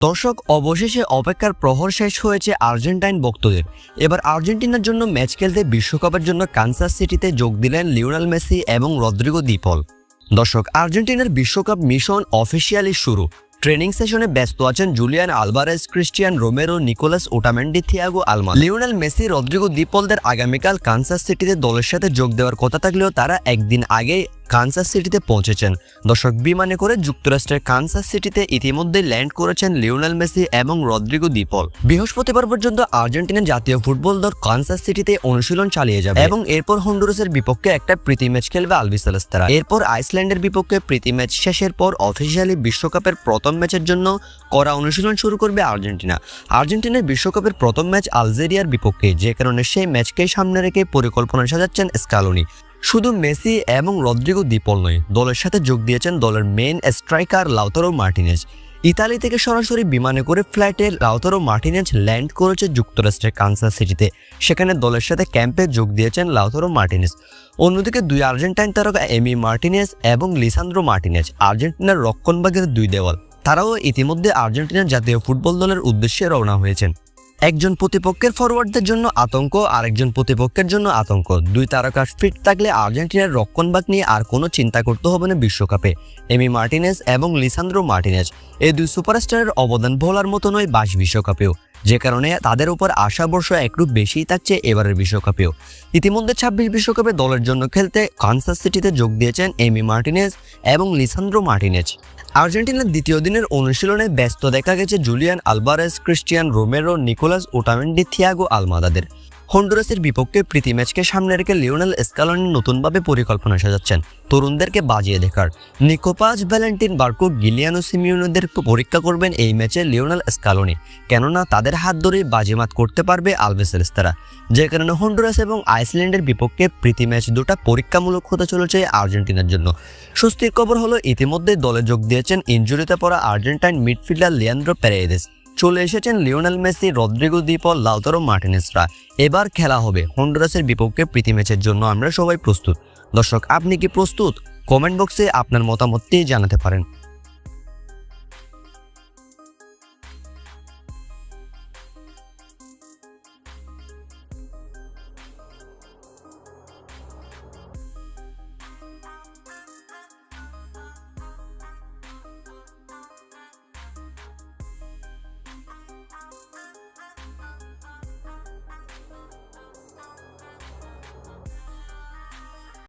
দর্শক, অবশেষে অপেক্ষার প্রহর শেষ হয়েছে আর্জেন্টাইন ভক্তদের। এবার আর্জেন্টিনার জন্য ম্যাচ খেলতে বিশ্বকাপের জন্য কানসাস সিটিতে যোগ দিলেন লিওনেল মেসি এবং রদ্রিগো দি পল। দর্শক, আর্জেন্টিনার বিশ্বকাপ মিশন অফিসিয়ালি শুরু। ট্রেনিং সেশনে ব্যস্ত আছেন Julian Alvarez, Cristian Romero, Nicolas Otamendi, Thiago Almada. Lionel Messi, Rodrigo De পলদের আগামীকাল কানসাস সিটিতে দলের সাথে যোগ দেওয়ার কথা থাকলেও তারা একদিন আগে কানসাস সিটিতে পৌঁছেছেন। দর্শক, বিমানে করে যুক্তরাষ্ট্রের কানসাস সিটিতে ইতিমধ্যে ল্যান্ড করেছেন লিওনেল মেসি এবং রদ্রিগো দি পল। বৃহস্পতিবার পর্যন্ত আর্জেন্টিনার জাতীয় ফুটবল দল কানসাস সিটিতে অনুশীলন চালিয়ে যাবে এবং এরপর হন্ডুরাসের বিপক্ষে একটা প্রীতি ম্যাচ খেলবে আলবিসেলেস্তারা। এরপর আইসল্যান্ডের বিপক্ষে প্রীতি ম্যাচ শেষের পর অফিসিয়ালি বিশ্বকাপের প্রথম ম্যাচের জন্য করা অনুশীলন শুরু করবে আর্জেন্টিনা। আর্জেন্টিনার বিশ্বকাপের প্রথম ম্যাচ আলজেরিয়ার বিপক্ষে, যে কারণে সেই ম্যাচকে সামনে রেখে পরিকল্পনা সাজাচ্ছেন স্কালোনি। শুধু মেসি এবং রদ্রিগো দি পল নয়, দলের সাথে যোগ দিয়েছেন দলের main striker Lautaro Martinez. Italy থেকে সরাসরি বিমানে করে ফ্লাইটে লাউতারো মার্টিনেজ ল্যান্ড করেছে যুক্তরাষ্ট্রের কানসাস সিটিতে। সেখানে দলের সাথে ক্যাম্পে যোগ দিয়েছেন লাউতারো মার্টিনেজ। অন্যদিকে দুই আর্জেন্টাইন তারকা এমি মার্টিনেজ এবং লিসান্দ্রো মার্টিনেজ আর্জেন্টিনার রক্ষণভাগের দুই দেওয়াল। তারাও ইতিমধ্যে আর্জেন্টিনার জাতীয় ফুটবল দলের উদ্দেশ্যে রওনা হয়েছেন। একজন প্রতিপক্ষের ফরওয়ার্ডদের জন্য আতঙ্ক, আরেকজন প্রতিপক্ষের জন্য আতঙ্ক। দুই তারকা ফিট থাকলে আর্জেন্টিনার রক্ষণভাগ নিয়ে আর কোনো চিন্তা করতে হবে না বিশ্বকাপে। এমি মার্টিনেজ এবং লিসান্দ্রো মার্টিনেজ, এই দুই সুপারস্টারের অবদান ভোলার মতো নয় বিশ্বকাপেও, যে কারণে তাদের উপর আশা বর্ষা একটু বেশিই থাকছে এবারের বিশ্বকাপেও। ইতিমধ্যে 26 বিশ্বকাপে দলের জন্য খেলতে কানসাস সিটিতে যোগ দিয়েছেন এমি মার্টিনেজ এবং লিসান্দ্রো মার্টিনেজ। আর্জেন্টিনার দ্বিতীয় দিনের অনুশীলনে ব্যস্ত দেখা গেছে Julian Alvarez, Cristian Romero, Nicolas Otamendi, Thiago আলমাদাদের। হন্ডুরাসের বিপক্ষে প্রীতি ম্যাচকে সামনে রেখে লিওনেল স্কালোনি নতুনভাবে পরিকল্পনা সাজাচ্ছেন তরুণদেরকে বাজিয়ে দেখার। নিকোপাস, ভ্যালেন্টিন বার্কো, গিলিয়ানো সিমিওনেদের পরীক্ষা করবেন এই ম্যাচে লিওনেল স্কালোনি, কেননা তাদের হাত ধরেই বাজিমাত করতে পারবে আলবিসেলেস্তারা। যে কারণে হন্ডুরাস এবং আইসল্যান্ডের বিপক্ষে প্রীতি ম্যাচ দুটা পরীক্ষামূলক হতে চলেছে আর্জেন্টিনার জন্য। স্বস্তির খবর হলো, ইতিমধ্যে দলে যোগ দিয়েছেন ইনজুরিতে পড়া আর্জেন্টাইন মিডফিল্ডার লিয়ান্দ্রো পেরেইরেস। চলে এসেছেন লিওনেল মেসি, রদ্রিগো দি পল, লাউতারো মার্টিনেজরা। এবার খেলা হবে হন্ডুরাসের বিপক্ষে প্রীতি ম্যাচের জন্য আমরা সবাই প্রস্তুত। দর্শক, আপনি কি প্রস্তুত? কমেন্ট বক্সে আপনার মতামতটি জানাতে পারেন।